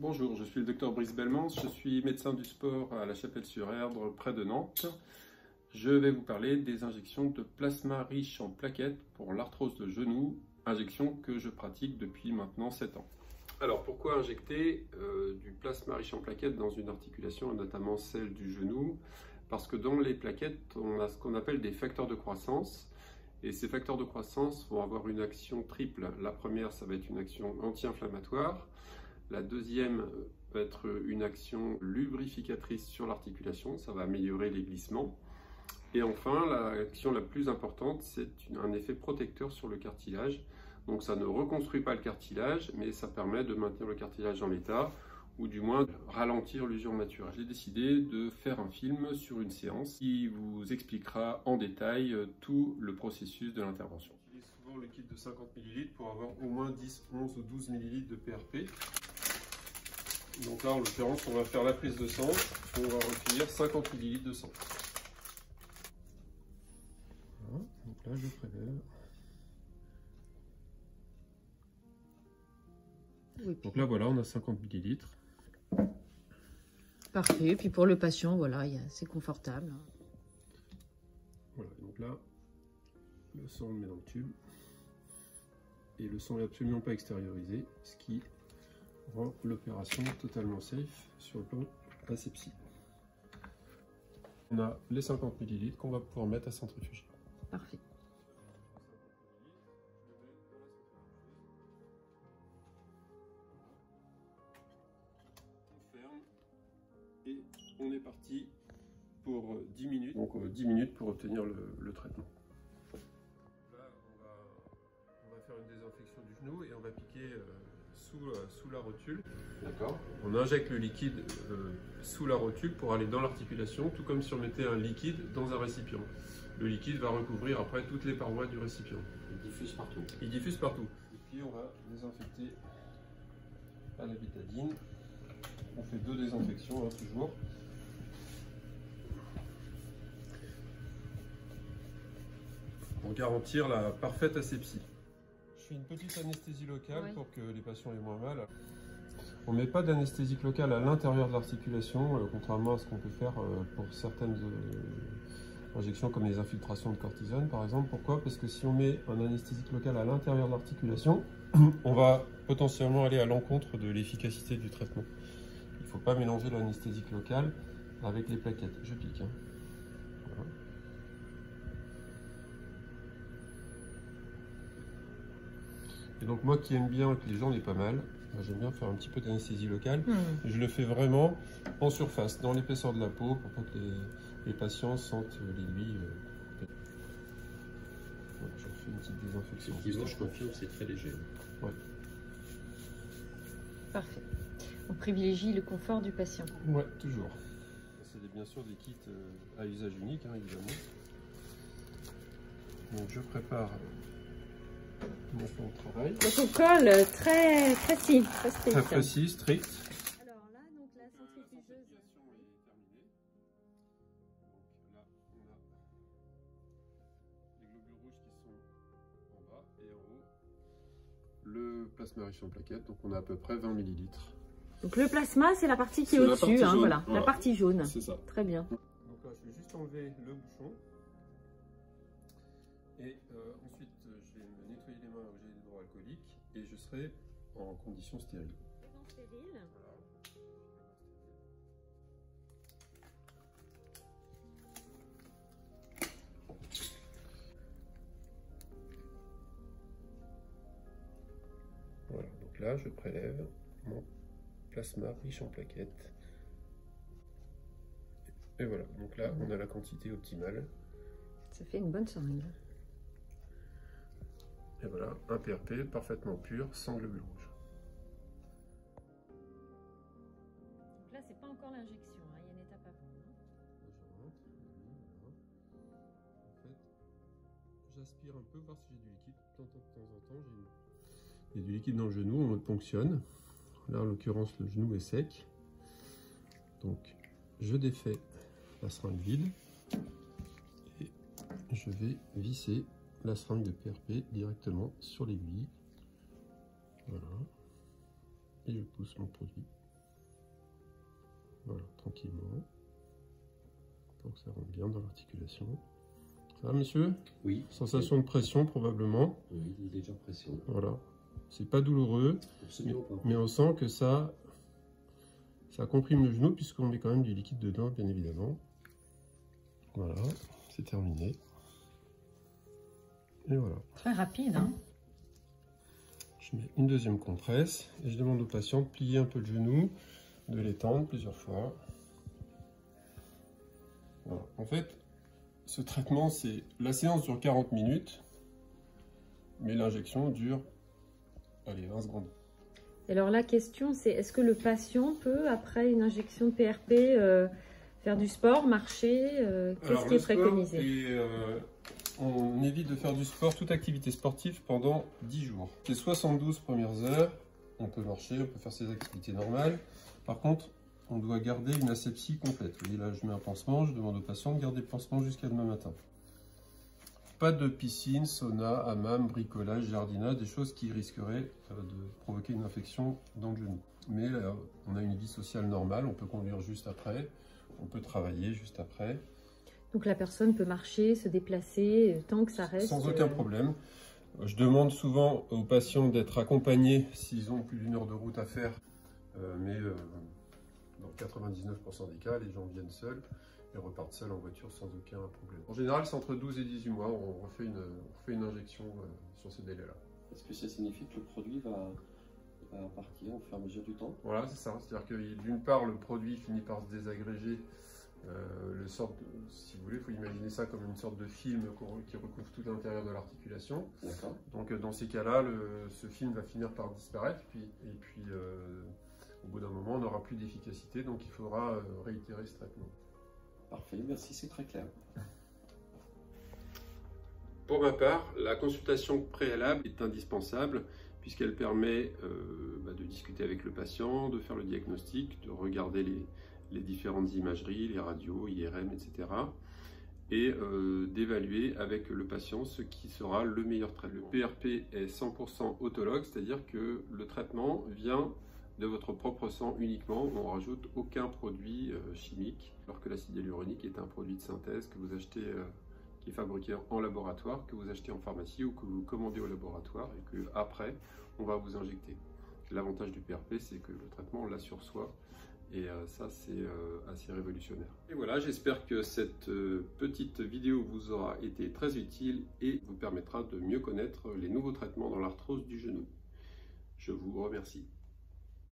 Bonjour, je suis le docteur Brice Belmans, je suis médecin du sport à La Chapelle-sur-Erdre, près de Nantes. Je vais vous parler des injections de plasma riche en plaquettes pour l'arthrose de genou, injection que je pratique depuis maintenant 7 ans. Alors pourquoi injecter du plasma riche en plaquettes dans une articulation, notamment celle du genou? Parce que dans les plaquettes, on a ce qu'on appelle des facteurs de croissance. Et ces facteurs de croissance vont avoir une action triple. La première, ça va être une action anti-inflammatoire. La deuxième va être une action lubrificatrice sur l'articulation, ça va améliorer les glissements. Et enfin, l'action la plus importante, c'est un effet protecteur sur le cartilage. Donc ça ne reconstruit pas le cartilage, mais ça permet de maintenir le cartilage en l'état, ou du moins de ralentir l'usure naturelle. J'ai décidé de faire un film sur une séance qui vous expliquera en détail tout le processus de l'intervention. J'utilise souvent le kit de 50 ml pour avoir au moins 10, 11 ou 12 ml de PRP. Donc là, en l'occurrence, on va faire la prise de sang. On va recueillir 50 ml de sang. Voilà, donc là, je prélève. Oui. Donc là, voilà, on a 50 ml. Parfait. Et puis pour le patient, voilà, c'est confortable. Voilà, donc là, le sang, on le met dans le tube. Et le sang n'est absolument pas extériorisé, ce qui rend l'opération totalement safe sur le plan asepsie. On a les 50 ml qu'on va pouvoir mettre à centrifuger. Parfait. On ferme et on est parti pour 10 minutes. Donc 10 minutes pour obtenir le traitement. Là, on va faire une désinfection du genou et on va piquer sous la rotule. D'accord. On injecte le liquide sous la rotule pour aller dans l'articulation, tout comme si on mettait un liquide dans un récipient. Le liquide va recouvrir après toutes les parois du récipient. Il diffuse partout. Il diffuse partout. Et puis on va désinfecter à la bétadine. On fait 2 désinfections, toujours. Pour garantir la parfaite asepsie. Je fais une petite anesthésie locale pour que les patients aient moins mal. On ne met pas d'anesthésie locale à l'intérieur de l'articulation, contrairement à ce qu'on peut faire pour certaines injections comme les infiltrations de cortisone par exemple. Pourquoi? Parce que si on met un anesthésique local à l'intérieur de l'articulation, on va potentiellement aller à l'encontre de l'efficacité du traitement. Il ne faut pas mélanger l'anesthésique local avec les plaquettes. Je pique. Voilà. Et donc moi qui aime bien que les gens aient pas mal, j'aime bien faire un petit peu d'anesthésie locale. Je le fais vraiment en surface, dans l'épaisseur de la peau, pour pas que les patients sentent l'aiguille. Voilà, je fais une petite désinfection. Effectivement, je confirme, c'est très léger. Ouais. Parfait. On privilégie le confort du patient. Ouais, toujours. C'est bien sûr des kits à usage unique, hein, évidemment. Donc je prépare mon plan de travail. Protocole très précis, très strict. Très précis, strict. Alors là, donc la centrifugeuse. est terminée. Donc là, on a les globules rouges qui sont en bas et en haut. Le plasma riche en plaquettes, donc on a à peu près 20 ml. Donc le plasma, c'est la partie qui est au-dessus, hein, voilà, la partie jaune. C'est ça. Très bien. Donc là, je vais juste enlever le bouchon. Et ensuite, je vais me nettoyer les mains au gel hydroalcoolique et je serai en conditions stériles. Stérile. Voilà, donc là, je prélève mon plasma riche en plaquettes. Et voilà, donc là, on a la quantité optimale. Ça fait une bonne seringue. Et voilà, un PRP parfaitement pur, sans globules rouges. Donc là, c'est pas encore l'injection, hein, il y a une étape avant. En fait, j'aspire un peu, voir si j'ai du liquide. De temps en temps, il y a du liquide dans le genou, on le ponctionne. Là, en l'occurrence, le genou est sec. Donc, je défais la seringue vide et je vais visser la seringue de PRP directement sur l'aiguille. Voilà. Et je pousse mon produit. Voilà, tranquillement, pour que ça rentre bien dans l'articulation. Ça va, monsieur? Oui. Sensation de pression, probablement. Oui, légère pression. Voilà. C'est pas douloureux, mais on sent que ça comprime le genou, puisqu'on met quand même du liquide dedans, bien évidemment. Voilà, c'est terminé. Et voilà. Très rapide, hein? Je mets une deuxième compresse et je demande au patient de plier un peu le genou, de l'étendre plusieurs fois. Voilà. En fait, ce traitement, la séance dure 40 minutes, mais l'injection dure, allez, 20 secondes. Alors la question, c'est est-ce que le patient peut, après une injection de PRP, faire du sport, marcher? Qu'est-ce qui est préconisé? On évite de faire du sport, toute activité sportive, pendant 10 jours. Les 72 premières heures, on peut marcher, on peut faire ses activités normales. Par contre, on doit garder une asepsie complète. Vous voyez, là, je mets un pansement, je demande au patient de garder le pansement jusqu'à demain matin. Pas de piscine, sauna, hammam, bricolage, jardinage, des choses qui risqueraient de provoquer une infection dans le genou. Mais là, on a une vie sociale normale, on peut conduire juste après, on peut travailler juste après. Donc la personne peut marcher, se déplacer, tant que ça reste... Sans aucun problème. Je demande souvent aux patients d'être accompagnés s'ils ont plus d'1 heure de route à faire. Mais dans 99% des cas, les gens viennent seuls et repartent seuls en voiture sans aucun problème. En général, c'est entre 12 et 18 mois, on refait une injection sur ces délais-là. Est-ce que ça signifie que le produit va partir au fur et à mesure du temps? Voilà, c'est ça. C'est-à-dire que d'une part, le produit finit par se désagréger. Si vous voulez, il faut imaginer ça comme une sorte de film qui recouvre tout l'intérieur de l'articulation. Donc dans ces cas-là, ce film va finir par disparaître et puis au bout d'un moment, on n'aura plus d'efficacité, donc il faudra réitérer ce traitement. Parfait, merci, c'est très clair. Pour ma part, la consultation préalable est indispensable puisqu'elle permet de discuter avec le patient, de faire le diagnostic, de regarder les différentes imageries, les radios, IRM, etc. et d'évaluer avec le patient ce qui sera le meilleur traitement. Le PRP est 100% autologue, c'est-à-dire que le traitement vient de votre propre sang uniquement, on ne rajoute aucun produit chimique, alors que l'acide hyaluronique est un produit de synthèse que vous achetez, qui est fabriqué en laboratoire, que vous achetez en pharmacie ou que vous commandez au laboratoire et que après on va vous injecter. L'avantage du PRP, c'est que le traitement on l'a sur soi. Et ça, c'est assez révolutionnaire. Et voilà, j'espère que cette petite vidéo vous aura été très utile et vous permettra de mieux connaître les nouveaux traitements dans l'arthrose du genou. Je vous remercie.